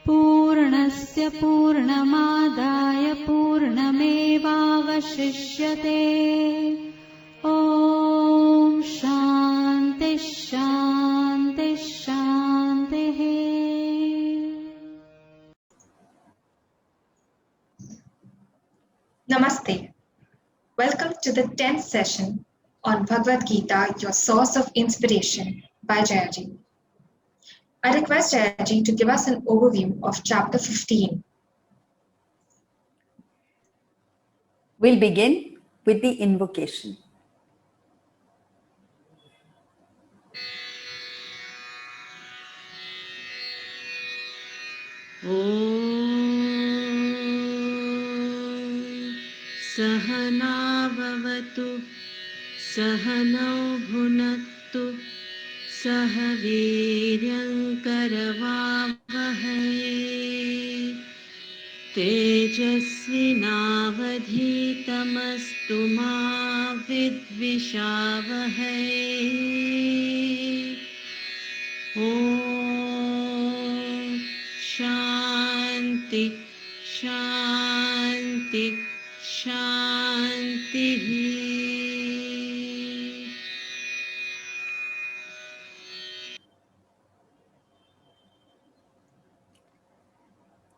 पूर्णस्य पूर्णमादाय पूर्णमेवावशिष्यते। ॐ शान्ति शान्ति शान्तिः। Namaste. Welcome to the 10th session on Bhagavad Gita, your source of inspiration by Jayaji. I request Jayaji to give us an overview of chapter 15. We'll begin with the invocation. Sahana bhavatu, Sahanau bhunaktu, Sahaviryam karavavahai, Tejasvinavadhitamastu ma vidvishavahai. Om Shanti Shanti Shanti.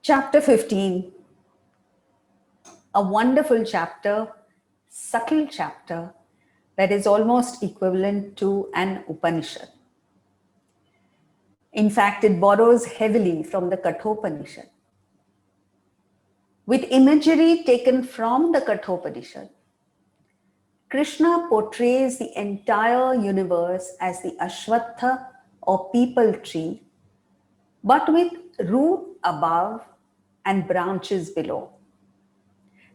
Chapter 15, a wonderful chapter, subtle chapter that is almost equivalent to an Upanishad. In fact, it borrows heavily from the Kathopanishad. With imagery taken from the Kathopanishad, Krishna portrays the entire universe as the Ashwatha or peepal tree, but with root above and branches below.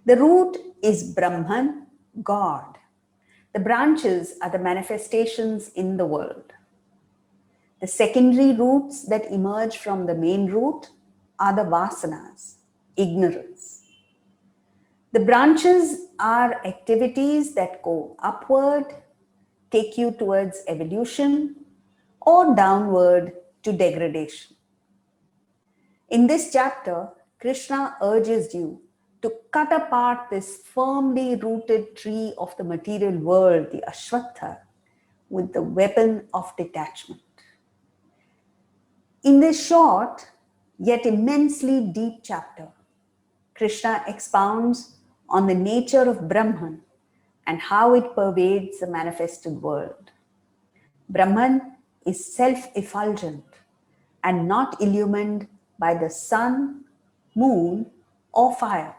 The root is Brahman, God. The branches are the manifestations in the world. The secondary roots that emerge from the main root are the vasanas, ignorance. The branches are activities that go upward, take you towards evolution, or downward to degradation. In this chapter, Krishna urges you to cut apart this firmly rooted tree of the material world, the Ashwatha, with the weapon of detachment. In this short, yet immensely deep chapter, Krishna expounds on the nature of Brahman and how it pervades the manifested world. Brahman is self-effulgent and not illumined by the sun, moon, or fire.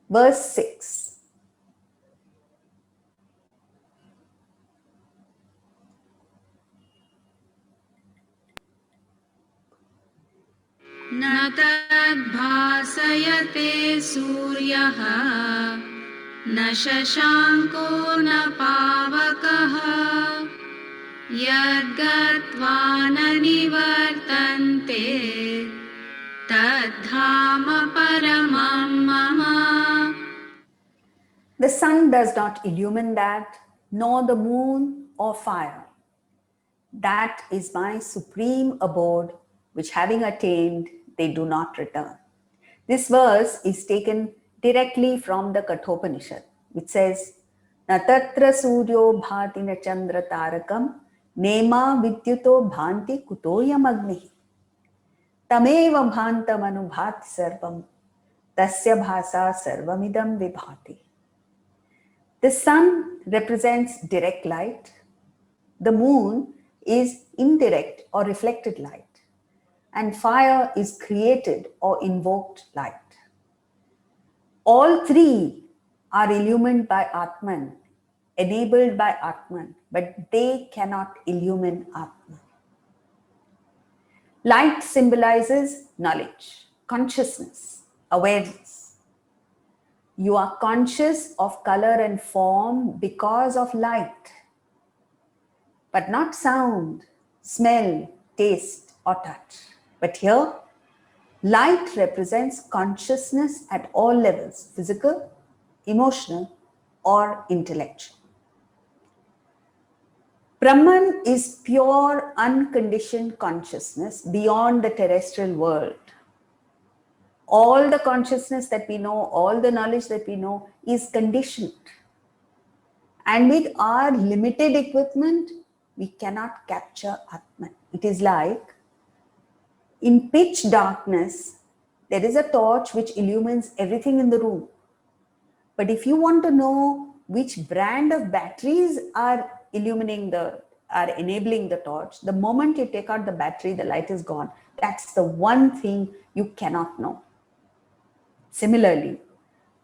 Verse 6. न तद्भासयते सूर्यः न शशाङ्को न पावकः यद्गत्वा न निवर्तन्ते तद्धाम परमं मम. The sun does not illumine that, nor the moon or fire. That is my supreme abode, which having attained, they do not return. This verse is taken directly from the Kathopanishad, which says, Na tatra suryo bhati na chandra tarakam nema vidyuto bhanti kutoyam agnihi tameva bhantam anubhati sarvam tasya bhasa sarvamidam vibhati. The sun represents direct light. The moon is indirect or reflected light. And fire is created or invoked light. All three are illumined by Atman, enabled by Atman, but they cannot illumine Atman. Light symbolizes knowledge, consciousness, awareness. You are conscious of color and form because of light, but not sound, smell, taste, or touch. But here, light represents consciousness at all levels, physical, emotional, or intellectual. Brahman is pure, unconditioned consciousness beyond the terrestrial world. All the consciousness that we know, all the knowledge that we know is conditioned. And with our limited equipment, we cannot capture Atman. It is like in pitch darkness, there is a torch which illumines everything in the room. But if you want to know which brand of batteries are enabling the torch, the moment you take out the battery, the light is gone. That's the one thing you cannot know. Similarly,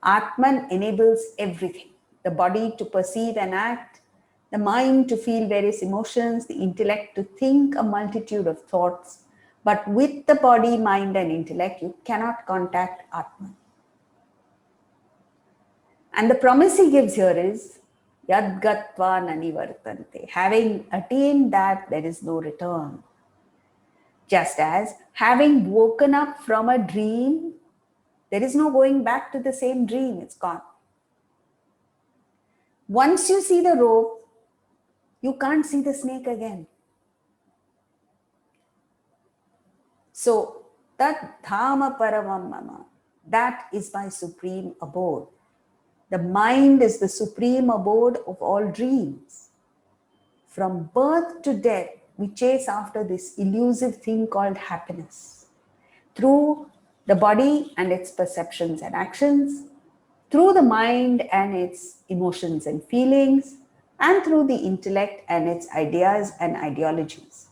Atman enables everything: the body to perceive and act, the mind to feel various emotions, the intellect to think a multitude of thoughts. But with the body, mind, and intellect, you cannot contact Atman. And the promise he gives here is Yad Gatva Nanivartante. Having attained that, there is no return. Just as having woken up from a dream, there is no going back to the same dream, it's gone. Once you see the rope, you can't see the snake again. So, that Dhama Paramam Mama, that is my supreme abode. The mind is the supreme abode of all dreams. From birth to death, we chase after this elusive thing called happiness. Through the body and its perceptions and actions, through the mind and its emotions and feelings, and through the intellect and its ideas and ideologies.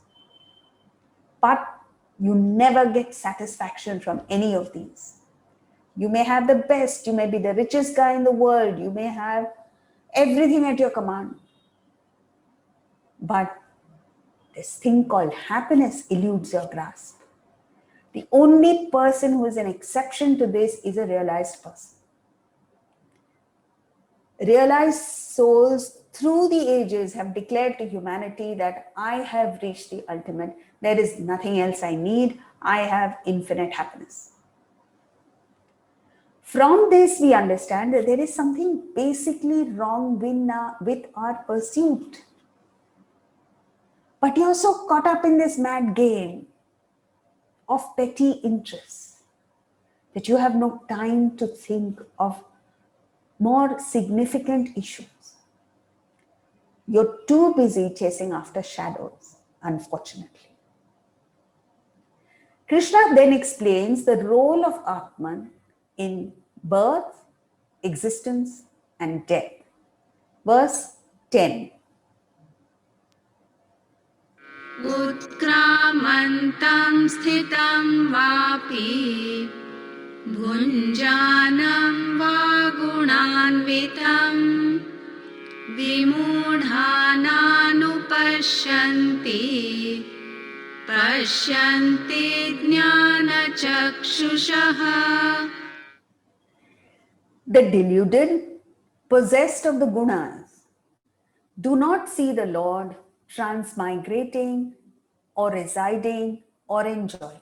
But you never get satisfaction from any of these. You may have the best, you may be the richest guy in the world, you may have everything at your command. But this thing called happiness eludes your grasp. The only person who is an exception to this is a realized person. Realized souls through the ages have declared to humanity that I have reached the ultimate. There is nothing else I need. I have infinite happiness. From this, we understand that there is something basically wrong with our pursuit. But you're so caught up in this mad game of petty interests that you have no time to think of more significant issues. You're too busy chasing after shadows, unfortunately. Krishna then explains the role of Atman in birth, existence, and death. Verse 10. उत्क्रामन्तं स्थितं वापि भुञ्जानं वा गुणान्वितं विमूढानानुपश्यन्ति पश्यन्ति ज्ञानचक्षुषः. The deluded, possessed of the gunas, do not see the Lord transmigrating or residing or enjoying.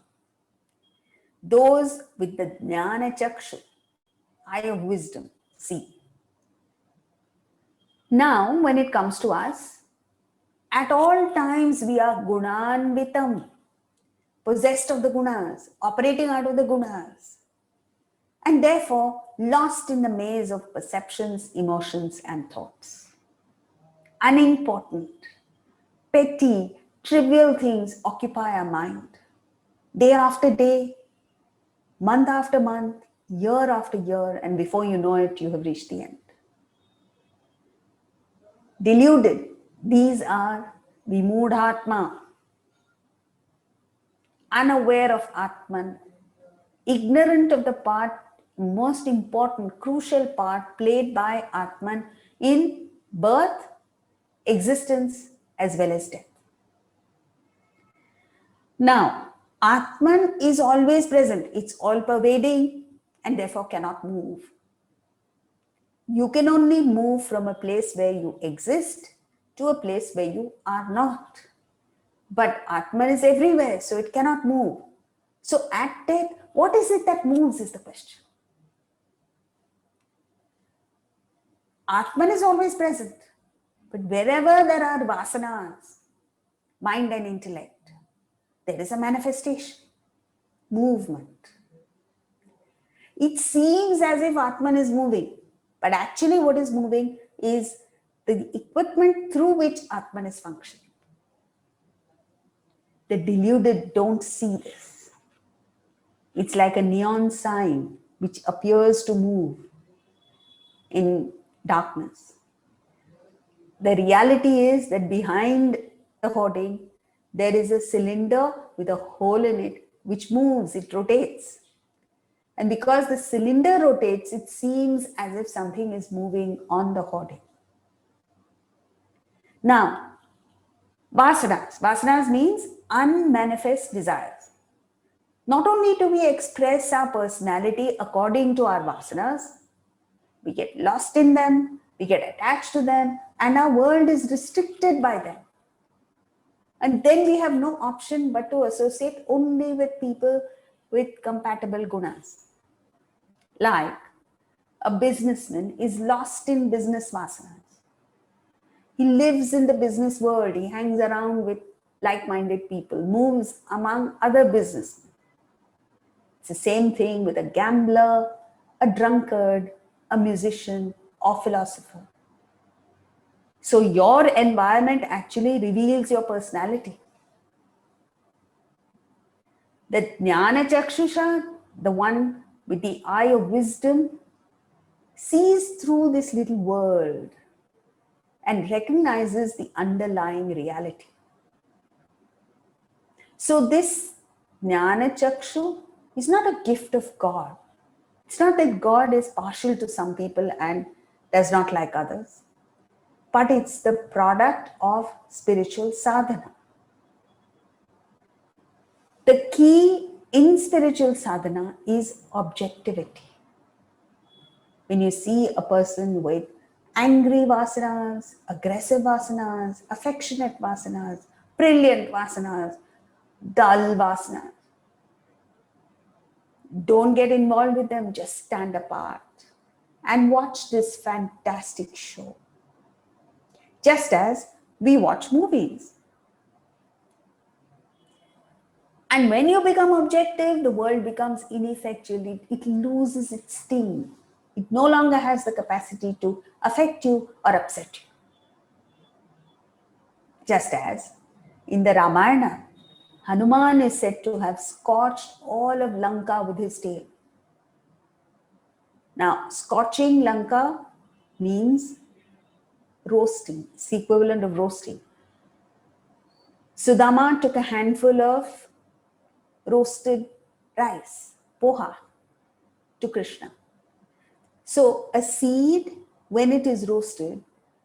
Those with the jnana chakshu, eye of wisdom, see. Now, when it comes to us, at all times we are gunanvitam, possessed of the gunas, operating out of the gunas, and therefore lost in the maze of perceptions, emotions, and thoughts. Unimportant, petty, trivial things occupy our mind. Day after day, month after month, year after year, and before you know it, you have reached the end. Deluded, these are vimudhatma, unaware of Atman, ignorant of the part, most important, crucial part played by Atman in birth, existence, as well as death. Now, Atman is always present. It's all pervading and therefore cannot move. You can only move from a place where you exist to a place where you are not. But Atman is everywhere, so it cannot move. So at death, what is it that moves is the question. Atman is always present, But wherever there are vasanas, mind and intellect, there is a manifestation, movement. It seems as if Atman is moving, but actually what is moving is the equipment through which Atman is functioning. The deluded don't see this. It's like a neon sign which appears to move in darkness. The reality is that behind the hoarding, there is a cylinder with a hole in it which moves, it rotates. And because the cylinder rotates, it seems as if something is moving on the hoarding. Now, vasanas. Vasanas means unmanifest desires. Not only do we express our personality according to our vasanas, we get lost in them, we get attached to them, and our world is restricted by them. And then we have no option but to associate only with people with compatible gunas. Like a businessman is lost in business vasanas. He lives in the business world, he hangs around with like-minded people, moves among other businessmen. It's the same thing with a gambler, a drunkard, a musician, or philosopher. So your environment actually reveals your personality. The Jnana Chakshusha, the one with the eye of wisdom, sees through this little world and recognizes the underlying reality. So this Jnana Chakshu is not a gift of God. It's not that God is partial to some people and does not like others, but it's the product of spiritual sadhana. The key in spiritual sadhana is objectivity. When you see a person with angry vasanas, aggressive vasanas, affectionate vasanas, brilliant vasanas, dull vasanas, don't get involved with them, just stand apart and watch this fantastic show. Just as we watch movies. And when you become objective, the world becomes ineffectual. It loses its sting. It no longer has the capacity to affect you or upset you. Just as in the Ramayana, Hanuman is said to have scorched all of Lanka with his tail. Now, scorching Lanka means roasting. It's the equivalent of roasting. Sudama took a handful of roasted rice, poha, to Krishna. So a seed, when it is roasted,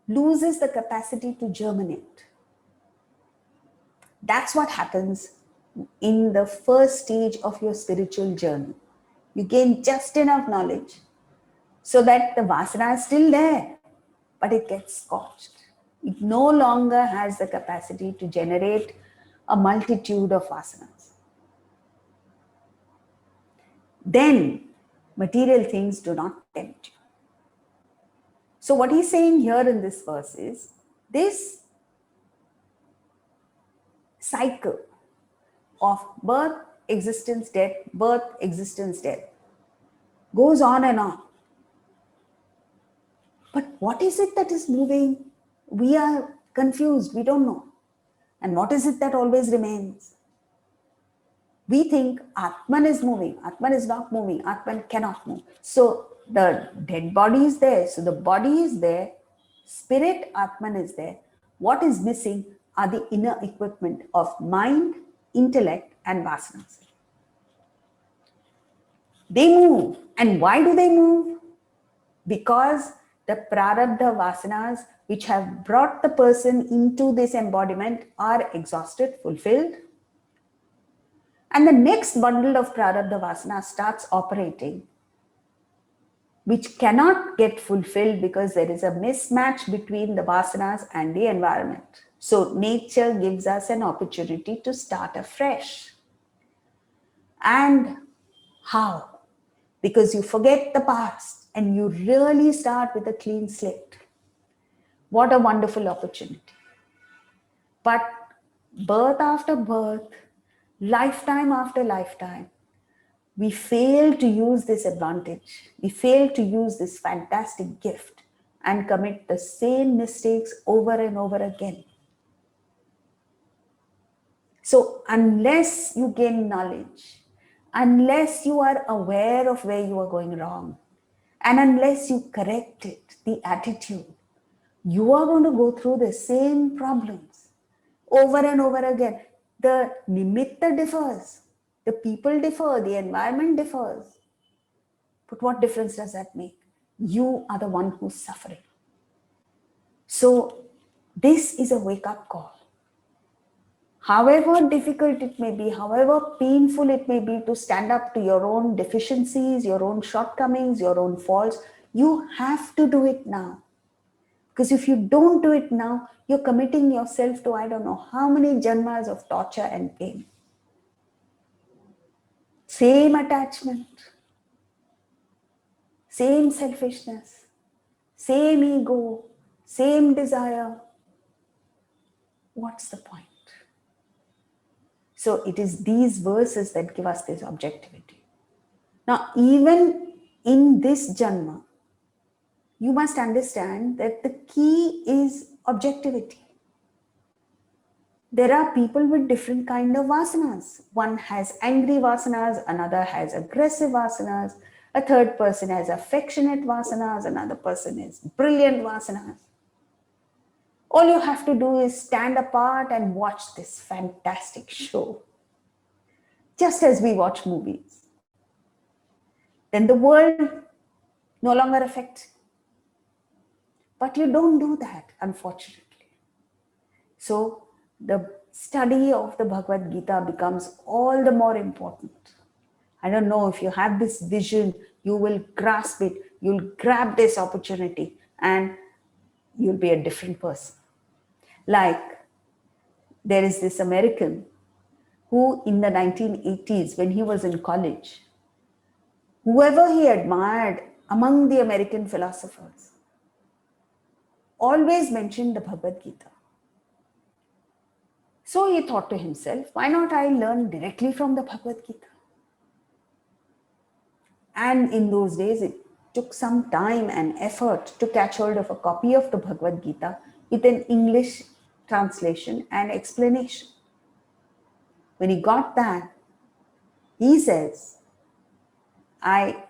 loses the capacity to germinate. That's what happens in the first stage of your spiritual journey. You gain just enough knowledge so that the vasana is still there, but it gets scorched. It no longer has the capacity to generate a multitude of vasanas. Then material things do not tempt you. So what he's saying here in this verse is this cycle of birth, existence, death goes on and on. But what is it that is moving? We are confused, we don't know. And what is it that always remains? We think Atman is moving. Atman is not moving. Atman cannot move. So the dead body is there. So the body is there. Spirit, Atman is there. What is missing are the inner equipment of mind, intellect, and vasanas. They move. And why do they move? Because the prarabdha vasanas which have brought the person into this embodiment are exhausted, fulfilled. And the next bundle of prarabdha vasana starts operating, which cannot get fulfilled because there is a mismatch between the vasanas and the environment. So nature gives us an opportunity to start afresh. And how? Because you forget the past and you really start with a clean slate. What a wonderful opportunity. But birth after birth, lifetime after lifetime, we fail to use this advantage. We fail to use this fantastic gift and commit the same mistakes over and over again. So, unless you gain knowledge, unless you are aware of where you are going wrong, and unless you correct it, the attitude, you are going to go through the same problems over and over again. The nimitta differs, the people differ, the environment differs. But what difference does that make? You are the one who's suffering. So, this is a wake up call. However difficult it may be, however painful it may be to stand up to your own deficiencies, your own shortcomings, your own faults, you have to do it now. Because if you don't do it now, you're committing yourself to I don't know how many janmas of torture and pain. Same attachment, same selfishness, same ego, same desire. What's the point? So it is these verses that give us this objectivity. Now, even in this janma, you must understand that the key is objectivity. There are people with different kind of vasanas. One has angry vasanas, another has aggressive vasanas, a third person has affectionate vasanas, another person is brilliant vasanas. All you have to do is stand apart and watch this fantastic show. Just as we watch movies. Then the world no longer affects you. But you don't do that, unfortunately. So the study of the Bhagavad Gita becomes all the more important. I don't know, if you have this vision, you will grasp it, you'll grab this opportunity, and you'll be a different person. Like, there is this American who in the 1980s, when he was in college, whoever he admired among the American philosophers always mentioned the Bhagavad Gita. So he thought to himself, why not I learn directly from the Bhagavad Gita? And in those days, it took some time and effort to catch hold of a copy of the Bhagavad Gita with an English translation and explanation. When he got that, he says, I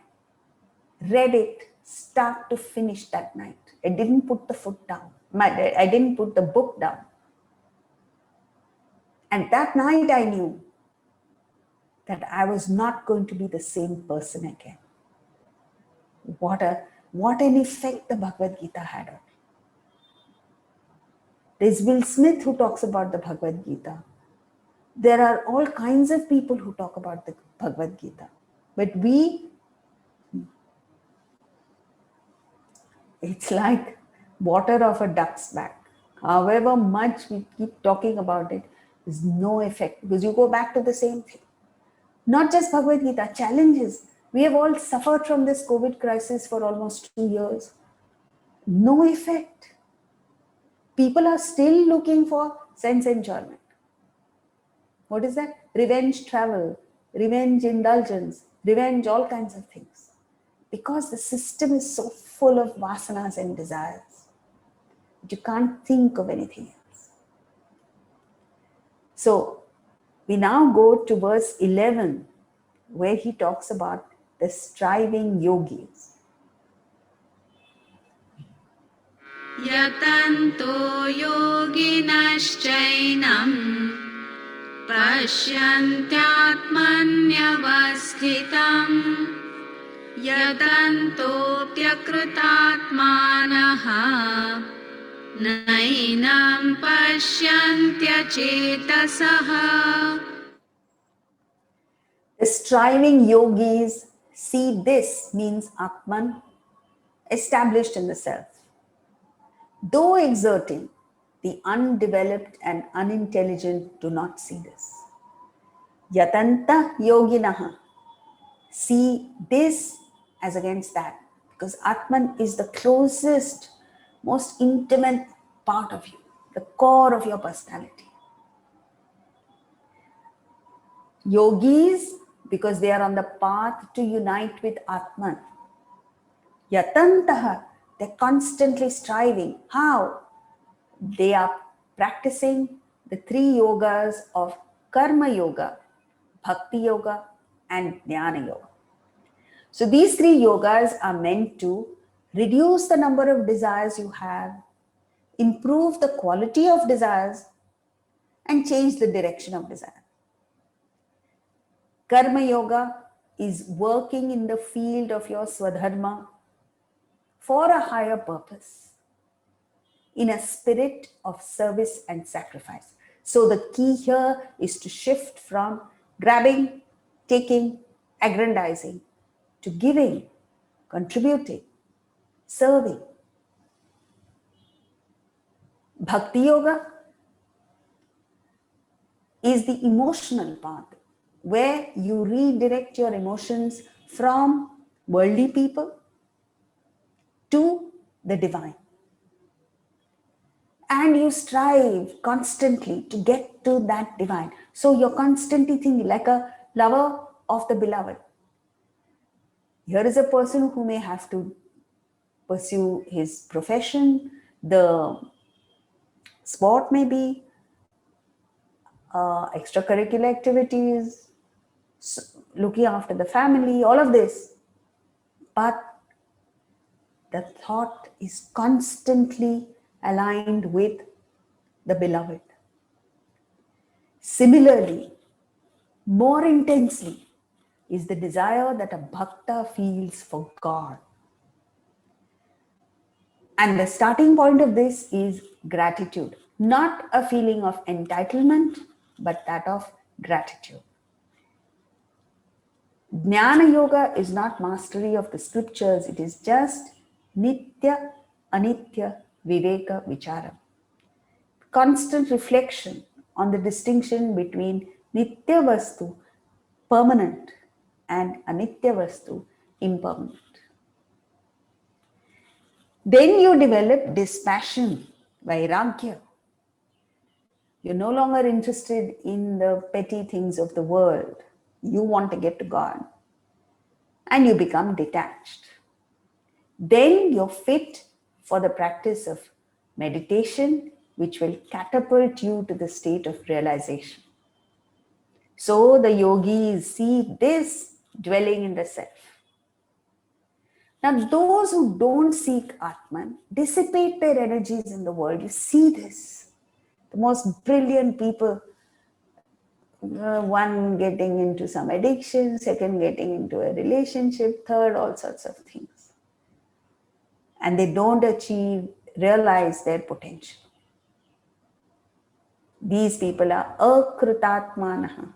read it start to finish that night. I didn't put the foot down. I didn't put the book down. And that night I knew that I was not going to be the same person again. What an effect the Bhagavad Gita had on me. There's Will Smith who talks about the Bhagavad Gita. There are all kinds of people who talk about the Bhagavad Gita. But it's like water off a duck's back. However much we keep talking about it, there's no effect because you go back to the same thing. Not just Bhagavad Gita, challenges. We have all suffered from this COVID crisis for almost 2 years. No effect. People are still looking for sense enjoyment. What is that? Revenge travel, revenge indulgence, revenge, all kinds of things. Because the system is so full of vasanas and desires. You can't think of anything else. So we now go to verse 11, where he talks about the striving yogis. Yatanto yoginashchainam pasyantyatmanyavasthitam yatantopyakritatmanaha nainam pasyantyachetasaha. The striving yogis see this means Atman established in the self. Though exerting, the undeveloped and unintelligent do not see this. Yatanta yoginaha see this as against that, because Atman is the closest most intimate part of you, the core of your personality. Yogis, because they are on the path to unite with Atman. Yatantaha, they're constantly striving. How? They are practicing the three yogas of Karma Yoga, Bhakti Yoga, and Jnana Yoga. So these three yogas are meant to reduce the number of desires you have, improve the quality of desires, and change the direction of desire. Karma Yoga is working in the field of your Swadharma for a higher purpose, in a spirit of service and sacrifice. So the key here is to shift from grabbing, taking, aggrandizing to giving, contributing, serving. Bhakti Yoga is the emotional path where you redirect your emotions from worldly people to the divine. And you strive constantly to get to that divine. So you're constantly thinking like a lover of the beloved. Here is a person who may have to pursue his profession, the sport maybe, extracurricular activities, looking after the family, all of this. But the thought is constantly aligned with the beloved. Similarly, more intensely is the desire that a bhakta feels for God. And the starting point of this is gratitude, not a feeling of entitlement, but that of gratitude. Jnana Yoga is not mastery of the scriptures, it is just Nitya, Anitya, Viveka, Vichara. Constant reflection on the distinction between Nitya Vastu, permanent, and Anitya Vastu, impermanent. Then you develop dispassion, Vairagya. You're no longer interested in the petty things of the world. You want to get to God. And you become detached. Then you're fit for the practice of meditation, which will catapult you to the state of realization. So the yogis see this dwelling in the self. Now, those who don't seek Atman dissipate their energies in the world. You see this. The most brilliant people, one getting into some addiction, second getting into a relationship, third, all sorts of things. And they don't realize their potential. These people are akritatmanaha,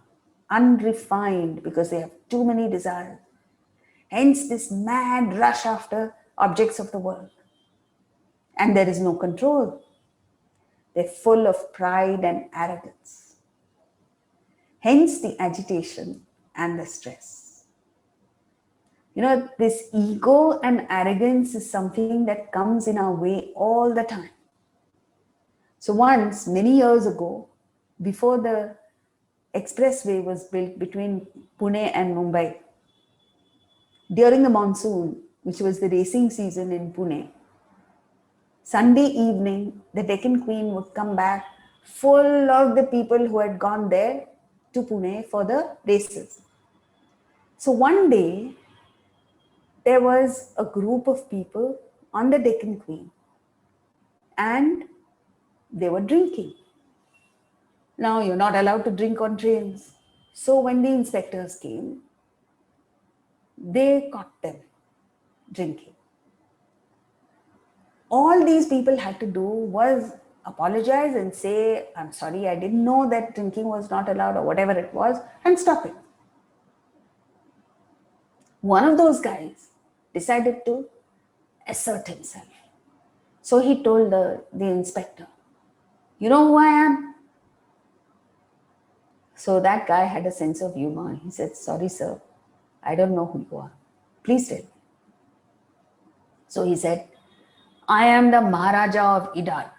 unrefined because they have too many desires. Hence this mad rush after objects of the world. And there is no control. They're full of pride and arrogance. Hence the agitation and the stress. This ego and arrogance is something that comes in our way all the time. So once, many years ago, before the expressway was built between Pune and Mumbai, during the monsoon, which was the racing season in Pune, Sunday evening, the Deccan Queen would come back full of the people who had gone there to Pune for the races. So one day, there was a group of people on the Deccan Queen and they were drinking. Now, you're not allowed to drink on trains. So when the inspectors came, they caught them drinking. All these people had to do was apologize and say, I'm sorry, I didn't know that drinking was not allowed or whatever it was, and stop it. One of those guys decided to assert himself. So he told the inspector, you know who I am? So that guy had a sense of humor. He said, sorry, sir, I don't know who you are. Please tell me. So he said, I am the Maharaja of Idar.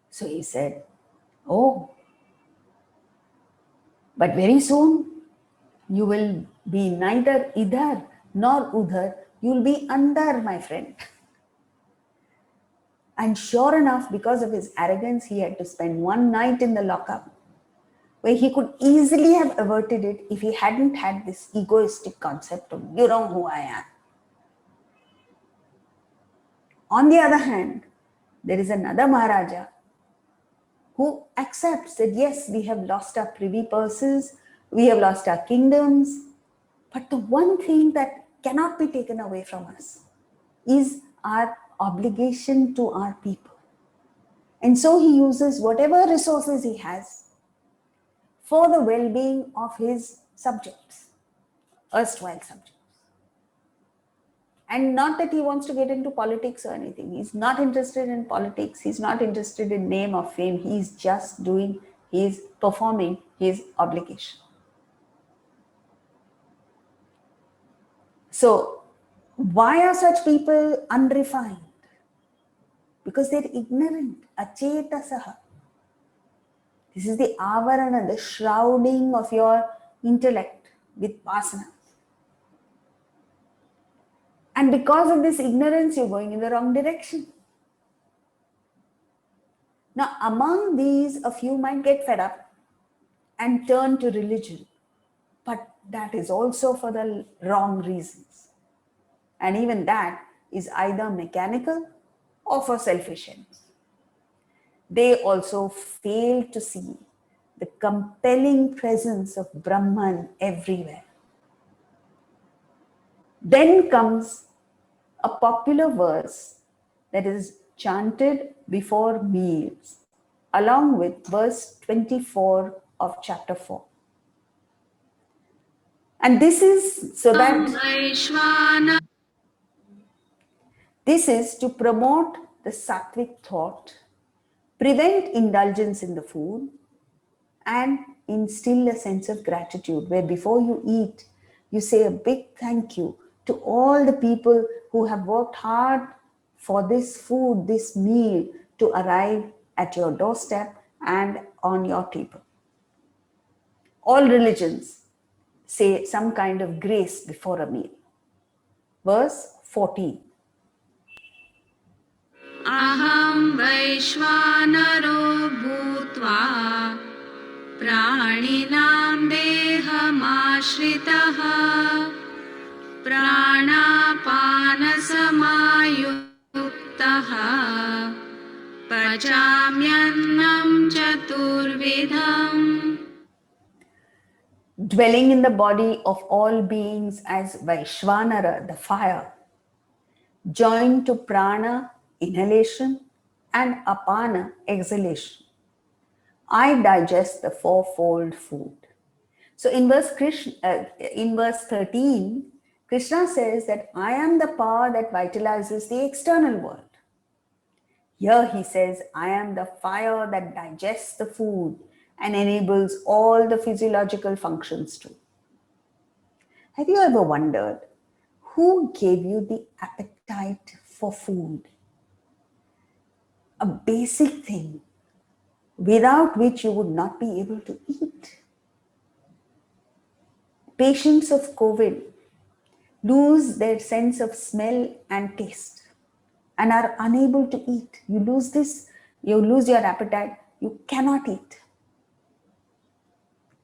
So he said, oh, but very soon you will be neither Idar nor Udhar. You will be Andar, my friend. And sure enough, because of his arrogance, he had to spend one night in the lockup where he could easily have averted it if he hadn't had this egoistic concept of, you know who I am. On the other hand, there is another Maharaja who accepts that yes, we have lost our privy purses, we have lost our kingdoms, but the one thing that cannot be taken away from us is our obligation to our people. And so he uses whatever resources he has for the well being of his subjects, erstwhile subjects. And not that he wants to get into politics or anything. He's not interested in politics. He's not interested in name or fame. He's just performing his obligation. So, why are such people unrefined? Because they're ignorant. Achetasaha. This is the avarana, the shrouding of your intellect with vasana. And because of this ignorance, you're going in the wrong direction. Now, among these, a few might get fed up and turn to religion, but that is also for the wrong reasons. And even that is either mechanical or for selfish ends. They also fail to see the compelling presence of Brahman everywhere. Then comes a popular verse that is chanted before meals, along with verse 24 of chapter 4. And this is so that this is to promote the sattvic thought, prevent indulgence in the food, and instill a sense of gratitude where before you eat, you say a big thank you to all the people who have worked hard for this food, this meal to arrive at your doorstep and on your table. All religions say some kind of grace before a meal. Verse 14. Aham Vaishvanaro Bhutva Praninam Dehamashritah Pranapanasamaयुktah Pachamyannam Chaturvidham. Dwelling in the body of all beings as Vaishvanara, the fire, joined to prana, inhalation, and apana, exhalation, I digest the fourfold food. So in verse 13, Krishna says that I am the power that vitalizes the external world. Here he says, I am the fire that digests the food and enables all the physiological functions too. Have you ever wondered who gave you the appetite for food? A basic thing without which you would not be able to eat. Patients of COVID lose their sense of smell and taste and are unable to eat. You lose this, you lose your appetite, you cannot eat.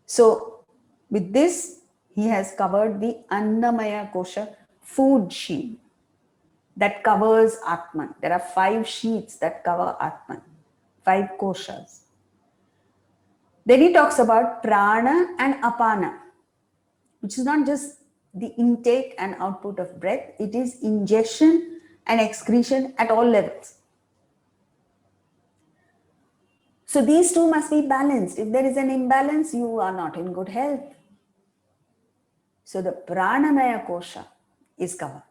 So, with this, he has covered the Annamaya Kosha food sheet that covers Atman. There are 5 sheets that cover Atman, 5 koshas. Then he talks about prana and apana, which is not just the intake and output of breath, it is ingestion and excretion at all levels. So these two must be balanced. If there is an imbalance, you are not in good health. So the pranamaya kosha is covered.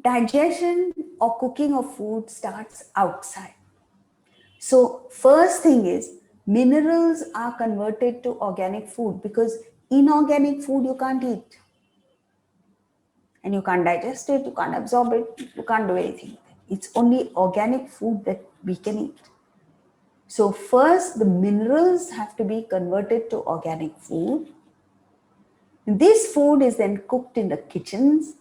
Digestion or cooking of food starts outside. So first thing is minerals are converted to organic food because inorganic food you can't eat. and you can't digest it, you can't absorb it, you can't do anything with it. It's only organic food that we can eat. So first, the minerals have to be converted to organic food. This food is then cooked in the kitchens,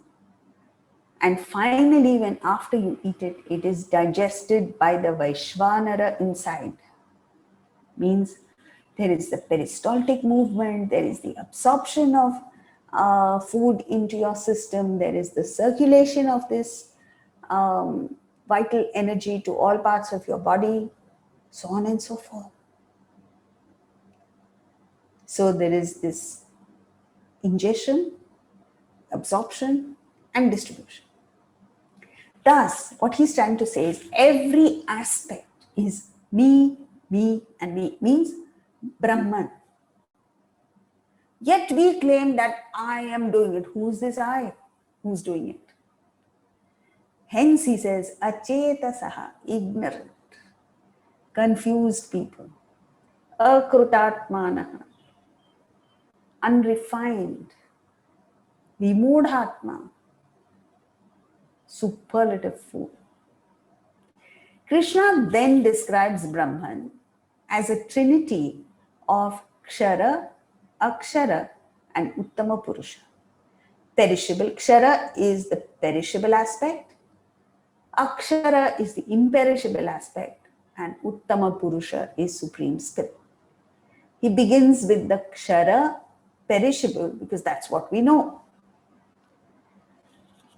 and finally, when after you eat it, it is digested by the Vaishvanara inside. Means there is the peristaltic movement, there is the absorption of food into your system, there is the circulation of this vital energy to all parts of your body, so on and so forth. So there is this ingestion, absorption, and distribution. Thus, what he's trying to say is every aspect is me, and me, means Brahman. Yet we claim that I am doing it. Who's this I? Who's doing it? Hence he says, achetasaha, ignorant, confused people, akrutatmanaha, unrefined, vimudhatma, superlative fool. Krishna then describes Brahman as a trinity of Kshara, Akshara, and Uttama Purusha. Perishable, Kshara is the perishable aspect, Akshara is the imperishable aspect, and Uttama Purusha is Supreme Spirit. He begins with the Kshara, perishable, because that's what we know.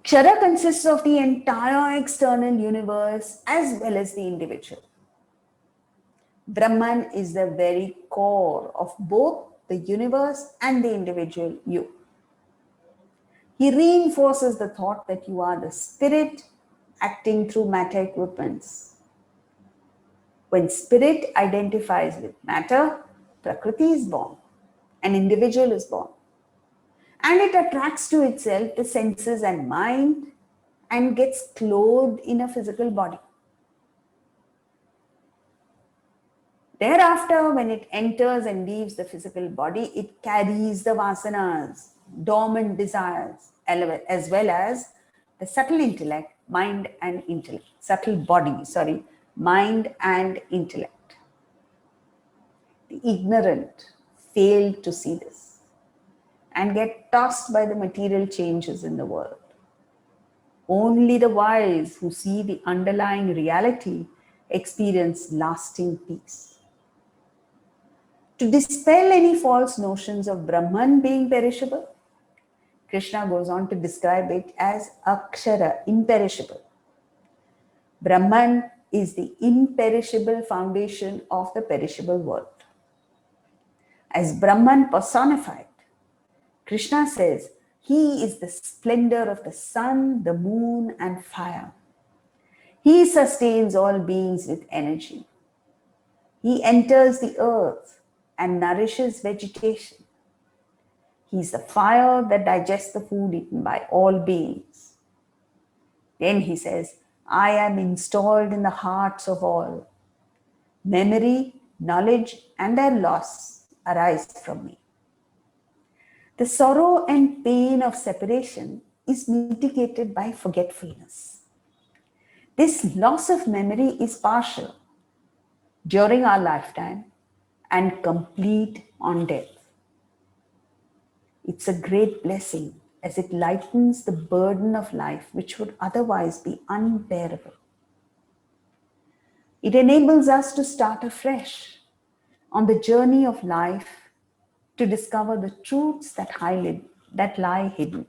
Kshara consists of the entire external universe as well as the individual. Brahman is the very core of both the universe and the individual you. He reinforces the thought that you are the spirit acting through matter equipments. When spirit identifies with matter, Prakriti is born, an individual is born. And it attracts to itself the senses and mind and gets clothed in a physical body. Thereafter, when it enters and leaves the physical body, it carries the vasanas, dormant desires, as well as the subtle intellect, mind and intellect, subtle body, mind and intellect. The ignorant fail to see this and get tossed by the material changes in the world. Only the wise who see the underlying reality experience lasting peace. To dispel any false notions of Brahman being perishable, Krishna goes on to describe it as Akshara, imperishable. Brahman is the imperishable foundation of the perishable world. As Brahman personified, Krishna says he is the splendor of the sun, the moon, and fire. He sustains all beings with energy. He enters the earth and nourishes vegetation. He is the fire that digests the food eaten by all beings. Then he says, I am installed in the hearts of all. Memory, knowledge, and their loss arise from me. The sorrow and pain of separation is mitigated by forgetfulness. This loss of memory is partial during our lifetime and complete on death. It's a great blessing as it lightens the burden of life which would otherwise be unbearable. It enables us to start afresh on the journey of life to discover the truths that lie hidden.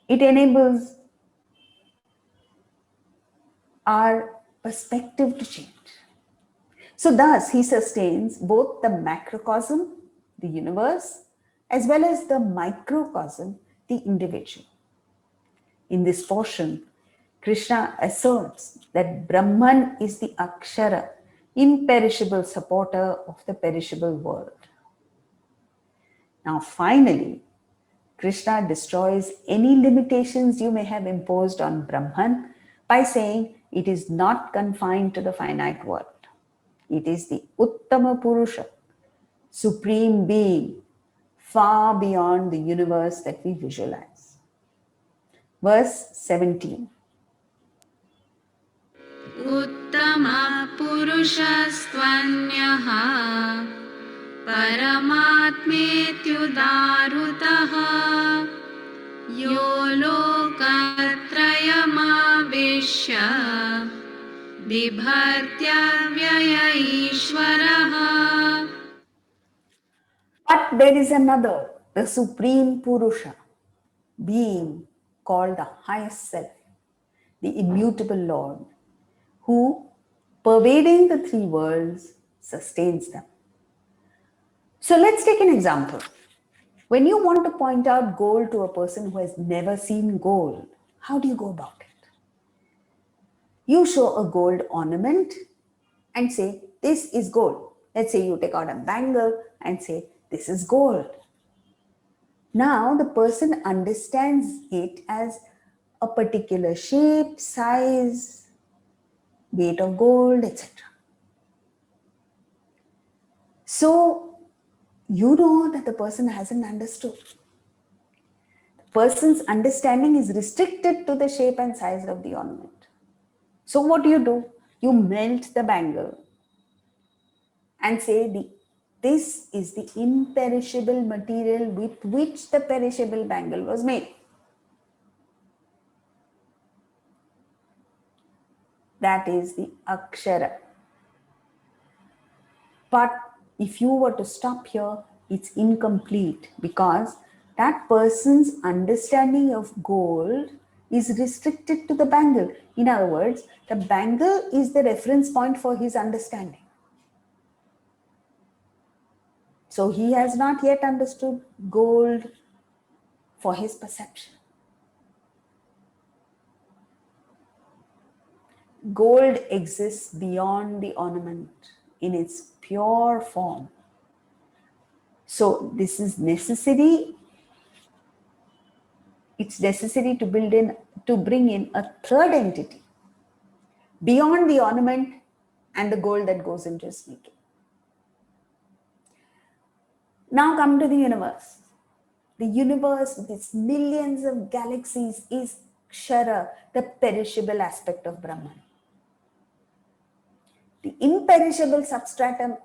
It enables our perspective to change. So thus, he sustains both the macrocosm, the universe, as well as the microcosm, the individual. In this portion, Krishna asserts that Brahman is the Akshara, imperishable supporter of the perishable world. Now finally, Krishna destroys any limitations you may have imposed on Brahman by saying it is not confined to the finite world. It is the Uttama Purusha, supreme being, far beyond the universe that we visualize. Verse 17. उत्तमपुरुषस्त्वन्यः परमात्मेत्युदाहृतः यो लोकत्रयमाविश्य बिभर्त्य ईश्वरः. But there is another, the Supreme Purusha, being called the highest self, the immutable Lord, who, pervading the three worlds, sustains them. So let's take an example. When you want to point out gold to a person who has never seen gold, how do you go about it? You show a gold ornament and say, this is gold. Let's say you take out a bangle and say, this is gold. Now the person understands it as a particular shape, size, weight of gold, etc. So you know that the person hasn't understood. The person's understanding is restricted to the shape and size of the ornament. So what do? You melt the bangle and say this is the imperishable material with which the perishable bangle was made. That is the akshara. But if you were to stop here, it's incomplete because that person's understanding of gold is restricted to the bangle. In other words, the bangle is the reference point for his understanding. So he has not yet understood gold for his perception. Gold exists beyond the ornament in its pure form. So this is necessary. It's necessary to bring in a third entity beyond the ornament and the gold that goes into its making. Now come to the universe. The universe with its millions of galaxies is Kshara, the perishable aspect of Brahman. The imperishable substratum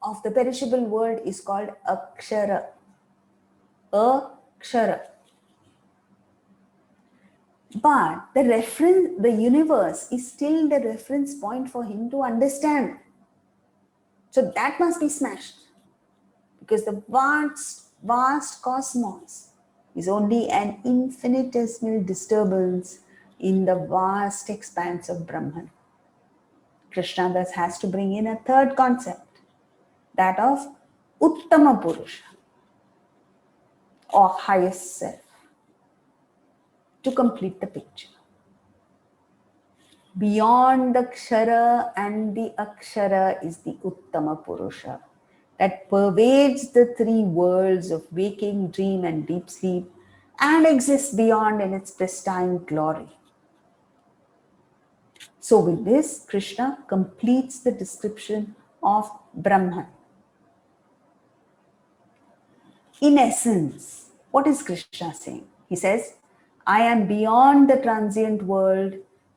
of the perishable world is called Akshara. Akshara. But the universe is still the reference point for him to understand. So that must be smashed. Because the vast cosmos is only an infinitesimal disturbance in the vast expanse of Brahman. Krishna thus has to bring in a third concept, that of Uttama Purusha, or highest self, to complete the picture. Beyond the Kshara and the Akshara is the Uttama Purusha that pervades the three worlds of waking, dream, and deep sleep and exists beyond in its pristine glory. So with this, Krishna completes the description of Brahman. In essence, what is Krishna saying? He says, I am beyond the transient world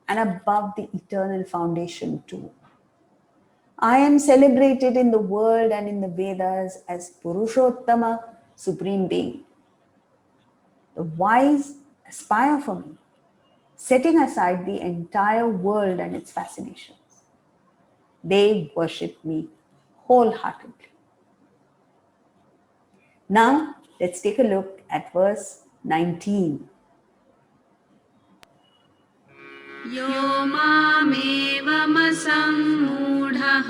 and above the eternal foundation too. I am celebrated in the world and in the Vedas as Purushottama, Supreme Being. The wise aspire for me, setting aside the entire world and its fascinations. They worship me wholeheartedly. Now, let's take a look at verse 19. यो मामेवमसम्मूढः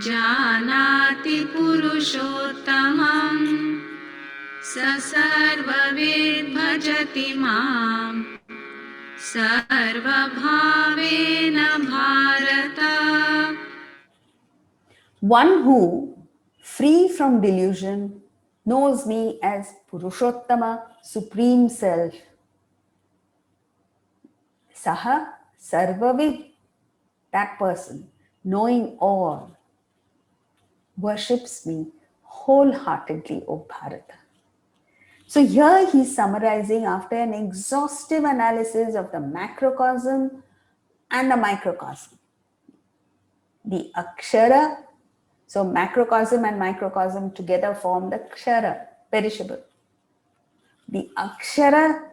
जानाति पुरुषोत्तमम् स सर्वविद् भजति माम् सर्वभावेन Bharat. One who, free from delusion, knows me as Purushottama, Supreme Self. Saha Sarvavid, that person, knowing all, worships me wholeheartedly, O Bharata. So here he's summarizing after an exhaustive analysis of the macrocosm and the microcosm. The akshara, so macrocosm and microcosm together form the kshara, perishable. The akshara,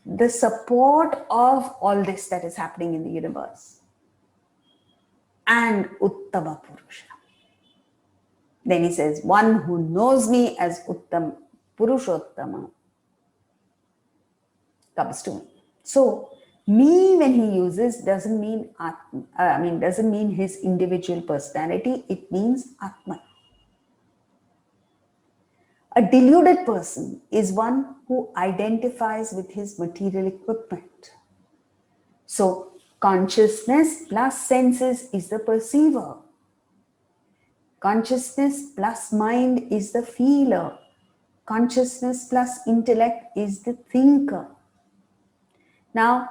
the support of all this that is happening in the universe. And Uttama Purusha. Then he says, one who knows me as Uttam Purushottama comes to me. So, me when he uses doesn't mean doesn't mean his individual personality, it means Atman. A deluded person is one who identifies with his material equipment. So, consciousness plus senses is the perceiver. Consciousness plus mind is the feeler. Consciousness plus intellect is the thinker. Now,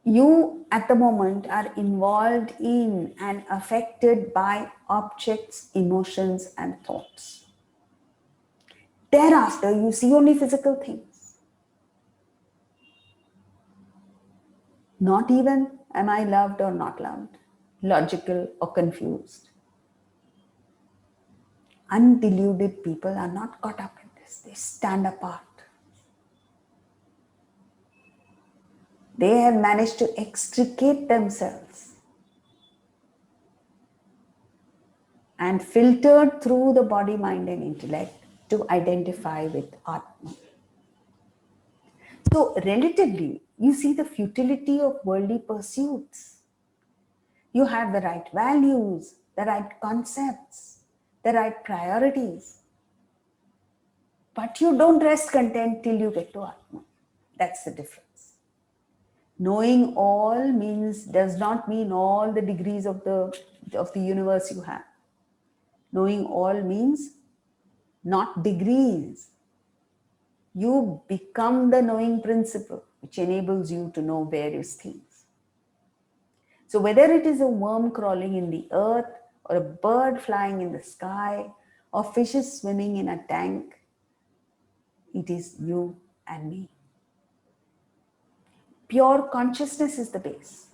you at the moment are involved in and affected by objects, emotions, and thoughts. Thereafter, you see only physical things. Not even am I loved or not loved, logical or confused. Undeluded people are not caught up in this, they stand apart. They have managed to extricate themselves and filtered through the body, mind, and intellect to identify with Atma. So, relatively, you see the futility of worldly pursuits. You have the right values, the right concepts, the right priorities. But you don't rest content till you get to Atma. That's the difference. Knowing all does not mean all the degrees of the universe you have. Knowing all means not degrees. You become the knowing principle, which enables you to know various things. So whether it is a worm crawling in the earth, or a bird flying in the sky, or fishes swimming in a tank, it is you and me. Pure consciousness is the base.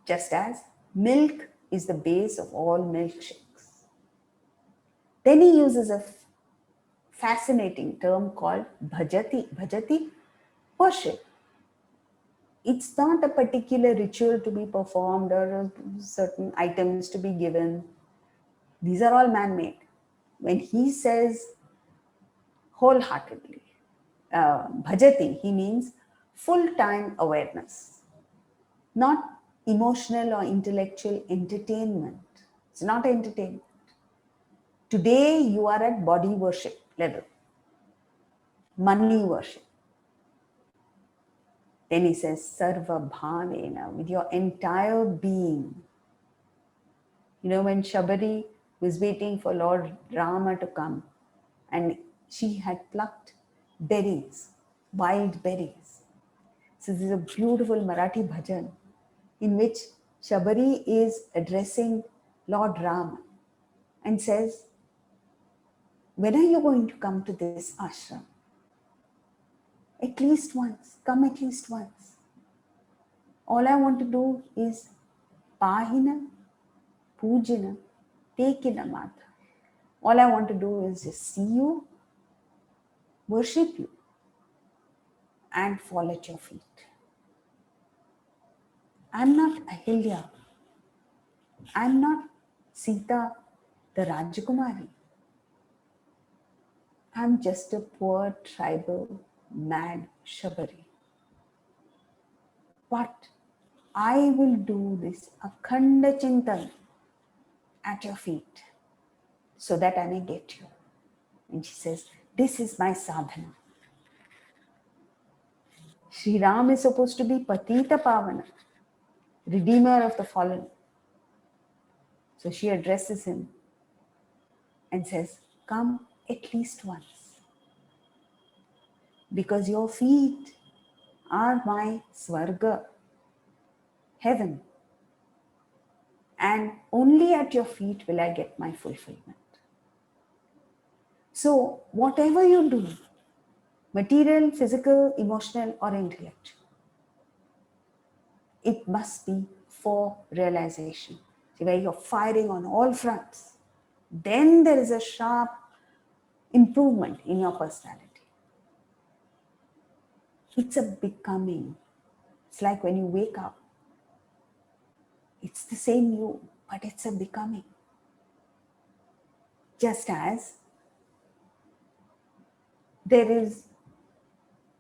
Just as milk is the base of all milkshakes. Then he uses a fascinating term called bhajati. Bhajati, worship. It's not a particular ritual to be performed or certain items to be given. These are all man-made. When he says wholeheartedly, bhajati, he means full-time awareness, not emotional or intellectual entertainment. It's not entertainment. Today you are at body worship level, money worship. Then he says, Sarva Bhavena, with your entire being. You know, when Shabari was waiting for Lord Rama to come, and she had plucked berries, wild berries. So this is a beautiful Marathi bhajan in which Shabari is addressing Lord Rama and says, when are you going to come to this ashram? At least once, come at least once. All I want to do is Pahina, Pujana, Tekina Mata. All I want to do is just see you, worship you, and fall at your feet. I'm not Ahilya. I'm not Sita, the Rajakumari. I'm just a poor tribal mad Shabari. But I will do this Akhanda Chintan at your feet so that I may get you. And she says, this is my sadhana. Sri Ram is supposed to be Patita Pavana, redeemer of the fallen. So she addresses him and says, come at least once. Because your feet are my Swarga, heaven. and only at your feet will I get my fulfillment. So, whatever you do, material, physical, emotional, or intellectual, it must be for realization. See, where you're firing on all fronts, then there is a sharp improvement in your personality. It's a becoming. It's like when you wake up, it's the same you, but it's a becoming. Just as there is,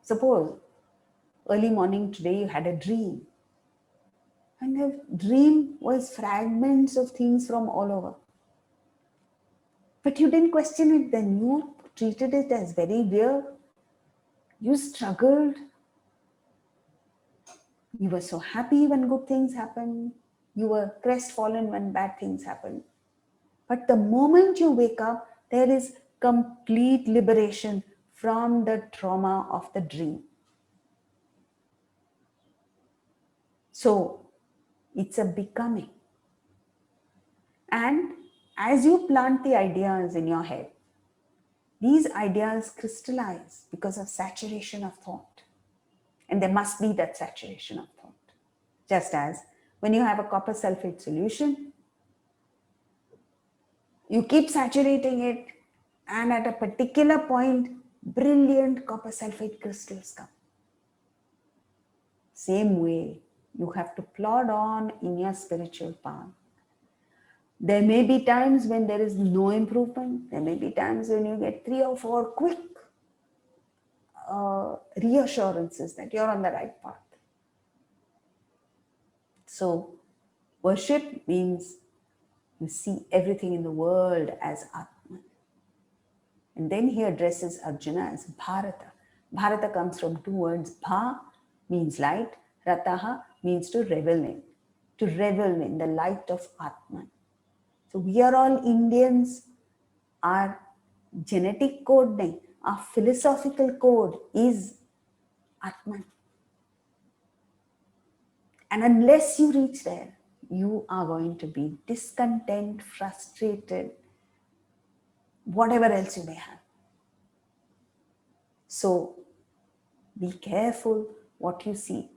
suppose early morning today you had a dream, and the dream was fragments of things from all over. But you didn't question it then. You treated it as very real. You struggled. You were so happy when good things happened. You were crestfallen when bad things happened. But the moment you wake up, there is complete liberation from the trauma of the dream. So it's a becoming. And as you plant the ideas in your head, these ideas crystallize because of saturation of thought. And there must be that saturation of thought. Just as when you have a copper sulfate solution, you keep saturating it, and at a particular point, brilliant copper sulfate crystals come. Same way, you have to plod on in your spiritual path. There may be times when there is no improvement. There may be times when you get 3 or 4 quick reassurances that you're on the right path. So, worship means you see everything in the world as Atman. And then he addresses Arjuna as Bharata. Bharata comes from 2 words. Bha means light, Rataha means to revel in the light of Atman. So we are all Indians. Our genetic code, our philosophical code is Atman. And unless you reach there, you are going to be discontent, frustrated, whatever else you may have. So be careful what you seek.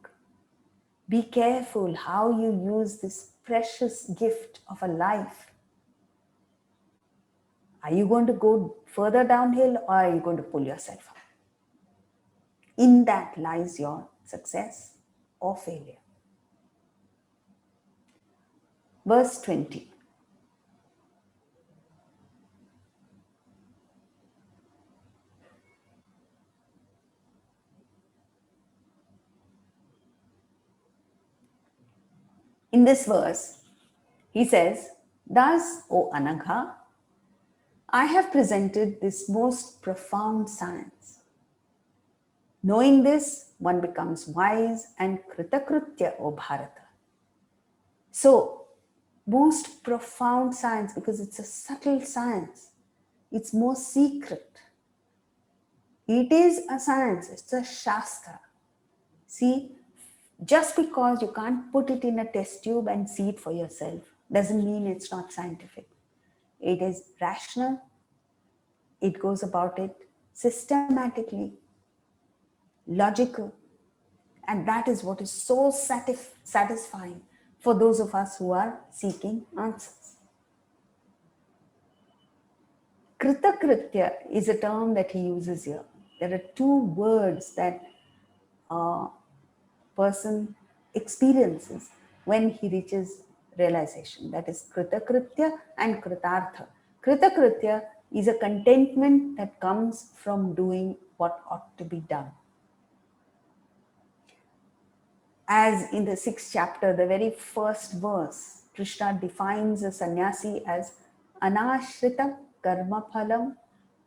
Be careful how you use this precious gift of a life. Are you going to go further downhill, or are you going to pull yourself up? In that lies your success or failure. Verse 20. In this verse, he says, "Thus, O Anagha, I have presented this most profound science. Knowing this, one becomes wise and kritakritya, O Bharata." So, most profound science, because it's a subtle science, it's more secret. It is a science, it's a shastra. See, just because you can't put it in a test tube and see it for yourself doesn't mean it's not scientific. It is rational. It goes about it systematically, logical. And that is what is so satisfying for those of us who are seeking answers. Kritakritya is a term that he uses here. There are 2 words that a person experiences when he reaches realization. That is kritakritya and kritartha. Kritakritya is a contentment that comes from doing what ought to be done. As in the 6th chapter, the very first verse, Krishna defines a sannyasi as anashrita karma phalam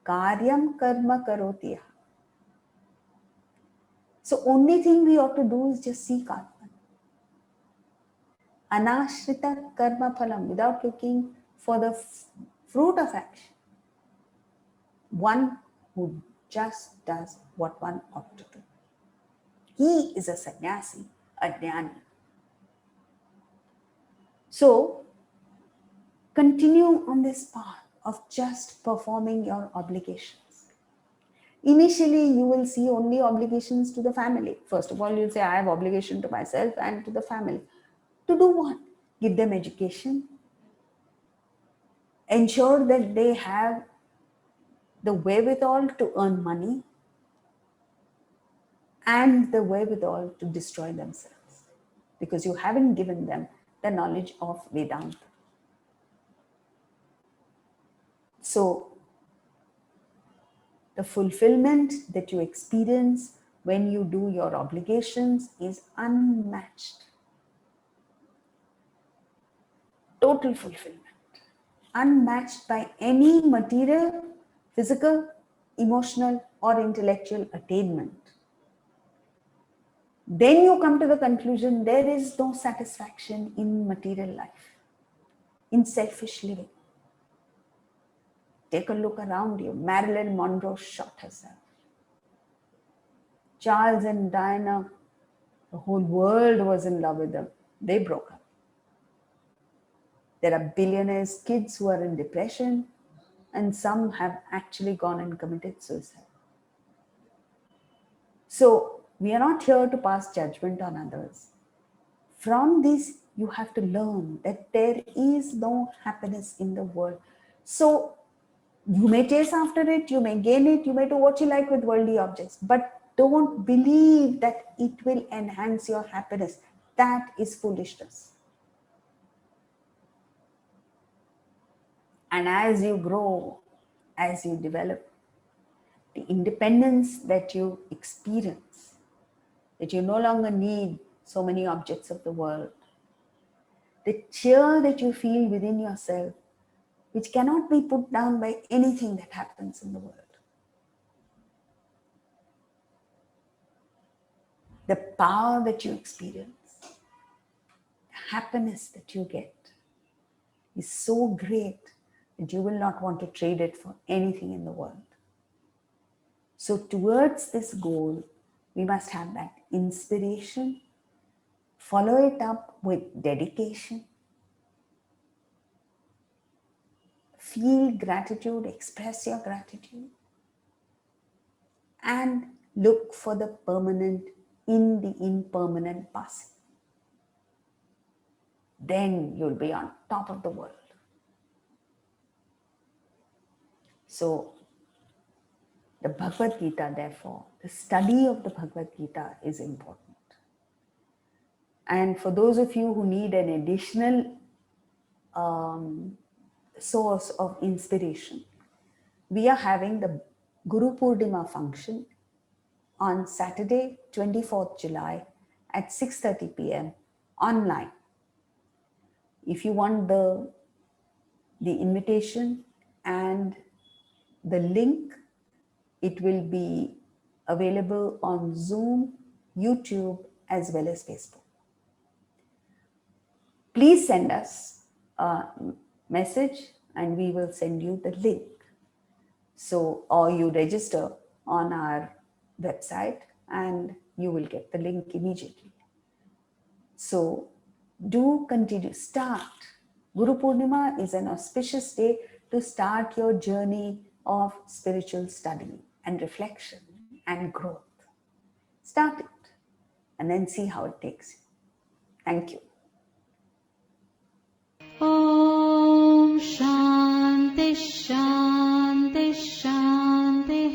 karyam karma karoti. So only thing we ought to do is just seek Atman. Anashrita karma phalam, without looking for the fruit of action. One who just does what one ought to do. He is a sannyasi, a jnani. So Continue on this path of just performing your obligations. Initially, you will see only obligations to the family. First of all, you'll say, I have obligation to myself and to the family. To do what? Give them education. Ensure that they have the wherewithal to earn money and the wherewithal to destroy themselves, because you haven't given them the knowledge of Vedanta. So, the fulfillment that you experience when you do your obligations is unmatched. Total fulfillment. Unmatched by any material, physical, emotional, or intellectual attainment. Then you come to the conclusion there is no satisfaction in material life, in selfish living. Take a look around you. Marilyn Monroe shot herself. Charles and Diana, the whole world was in love with them. They broke up. There are billionaires' kids who are in depression, and some have actually gone and committed suicide. So, we are not here to pass judgment on others. From this, you have to learn that there is no happiness in the world. So, you may chase after it, you may gain it, you may do what you like with worldly objects, but don't believe that it will enhance your happiness. That is foolishness. And as you grow, as you develop, the independence that you experience, that you no longer need so many objects of the world, the cheer that you feel within yourself, which cannot be put down by anything that happens in the world. The power that you experience, the happiness that you get is so great that you will not want to trade it for anything in the world. So towards this goal, we must have that inspiration, follow it up with dedication, feel gratitude, express your gratitude, and look for the permanent in the impermanent passing. Then you'll be on top of the world. So, the Bhagavad Gita, therefore, the study of the Bhagavad Gita is important. And for those of you who need an additional source of inspiration, we are having the Guru Purnima function on Saturday, 24th July at 6:30 p.m. online. If you want the invitation and the link, it will be available on Zoom, YouTube, as well as Facebook. Please send us a message and we will send you the link. So, or you register on our website and you will get the link immediately. So, do continue, start. Guru Purnima is an auspicious day to start your journey of spiritual study and reflection and growth. Start it and then see how it takes you. Thank you. Om Shanti Shanti Shanti